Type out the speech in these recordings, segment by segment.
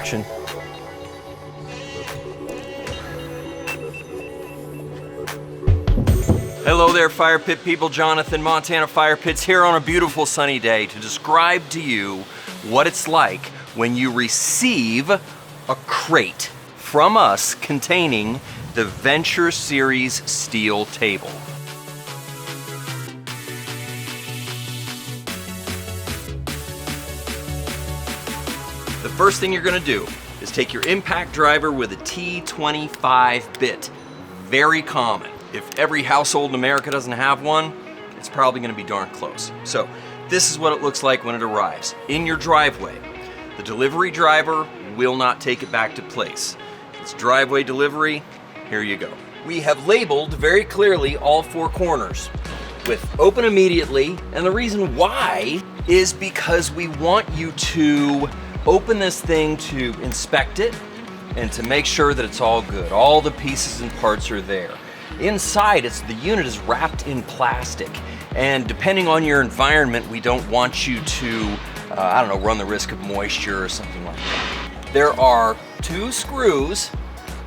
action. Hello there, fire pit people. Jonathan, Montana Fire Pits, here on a beautiful sunny day to describe to you what it's like when you receive a crate from us containing the Venture Series steel table. The first thing you're gonna do is take your impact driver with a T25 bit. Very common. If every household in America doesn't have one, it's probably gonna be darn close. So this is what it looks like when it arrives in your driveway. The delivery driver will not take it back to place. It's driveway delivery, here you go. We have labeled very clearly all four corners with open immediately, and the reason why is because we want you to open this thing to inspect it and to make sure that it's all good. All the pieces and parts are there. Inside, the unit is wrapped in plastic, and depending on your environment, we don't want you to, I don't know, run the risk of moisture or something like that. There are 2 screws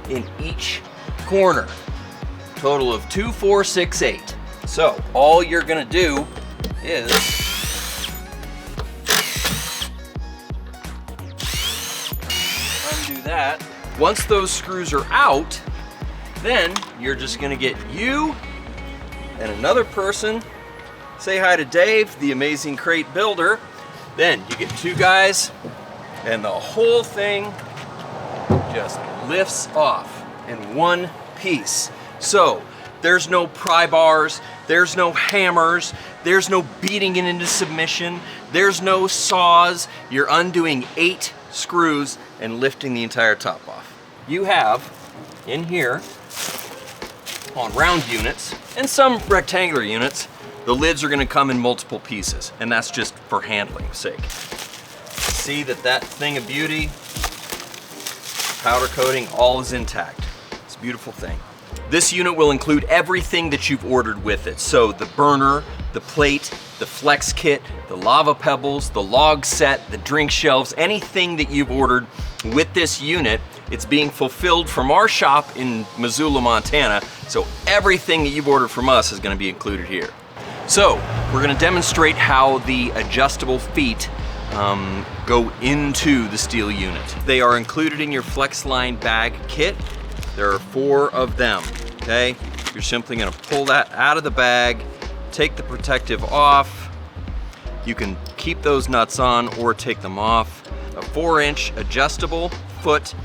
in each corner, total of 2, 4, 6, 8. So all you're gonna do is undo that. Once those screws are out, then you're just gonna get you and another person. Say hi to Dave, the amazing crate builder. Then you get 2 guys and the whole thing just lifts off in one piece. So there's no pry bars, there's no hammers, there's no beating it into submission, there's no saws. You're undoing 8 screws and lifting the entire top off. You have in here, on round units and some rectangular units, the lids are gonna come in multiple pieces, and that's just for handling's sake. See that thing of beauty, powder coating, all is intact. It's a beautiful thing. This unit will include everything that you've ordered with it. So the burner, the plate, the flex kit, the lava pebbles, the log set, the drink shelves, anything that you've ordered with this unit, it's being fulfilled from our shop in Missoula, Montana. So everything that you've ordered from us is gonna be included here. So we're gonna demonstrate how the adjustable feet go into the steel unit. They are included in your FlexLine bag kit. There are 4 of them, okay? You're simply gonna pull that out of the bag, take the protective off. You can keep those nuts on or take them off. A 4-inch adjustable foot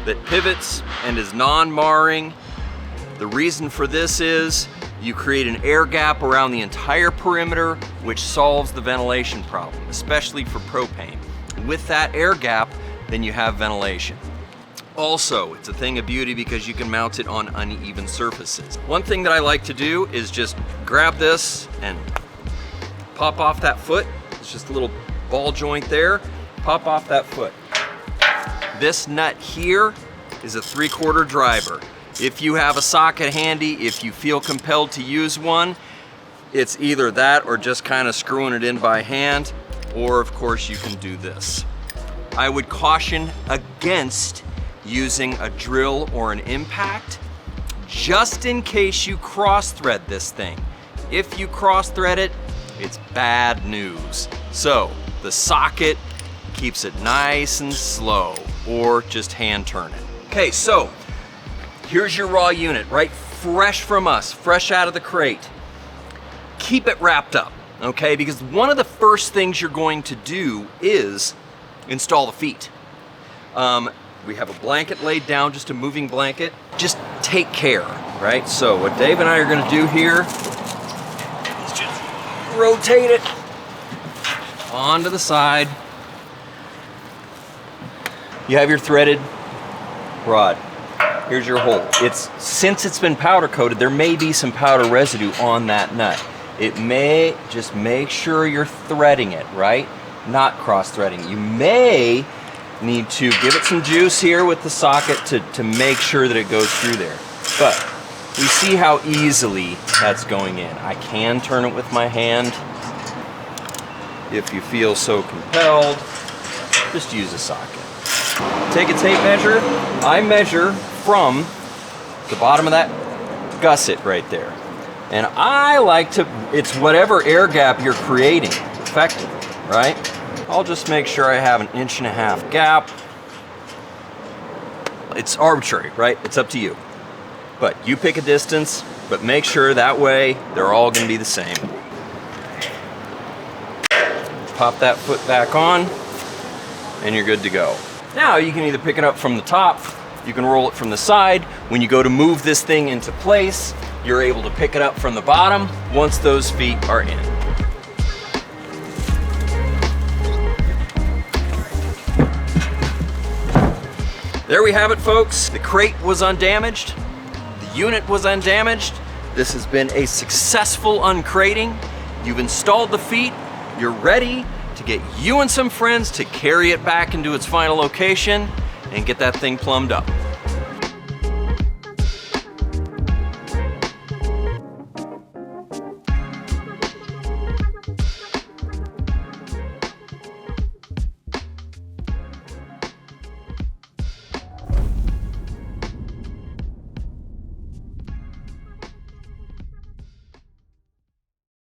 that pivots and is non-marring. The reason for this is you create an air gap around the entire perimeter, which solves the ventilation problem, especially for propane. With that air gap, then you have ventilation. Also, it's a thing of beauty because you can mount it on uneven surfaces. One thing that I like to do is just grab this and pop off that foot. It's just a little ball joint there. Pop off that foot. This nut here is a 3/4 driver. If you have a socket handy, if you feel compelled to use one, it's either that or just kind of screwing it in by hand, or of course you can do this. I would caution against using a drill or an impact, just in case you cross thread this thing. If you cross thread it, it's bad news. So the socket keeps it nice and slow, or just hand turn it. Okay, so here's your raw unit, right? Fresh from us, fresh out of the crate. Keep it wrapped up, okay? Because one of the first things you're going to do is install the feet. We have a blanket laid down, just a moving blanket. Just take care, right? So what Dave and I are gonna do here is just rotate it onto the side. You have your threaded rod. Here's your hole. Since it's been powder coated, there may be some powder residue on that nut. It may, just make sure you're threading it, right? Not cross-threading. You may need to give it some juice here with the socket to make sure that it goes through there. But we see how easily that's going in. I can turn it with my hand. If you feel so compelled, just use a socket. Take a tape measure. I measure from the bottom of that gusset right there. And I like to, it's whatever air gap you're creating effectively, right? I'll just make sure I have an 1.5 inch gap. It's arbitrary, right? It's up to you. But you pick a distance, but make sure that way they're all gonna be the same. Pop that foot back on, and you're good to go. Now you can either pick it up from the top, you can roll it from the side. When you go to move this thing into place, you're able to pick it up from the bottom once those feet are in. There we have it, folks. The crate was undamaged. The unit was undamaged. This has been a successful uncrating. You've installed the feet. You're ready to get you and some friends to carry it back into its final location and get that thing plumbed up.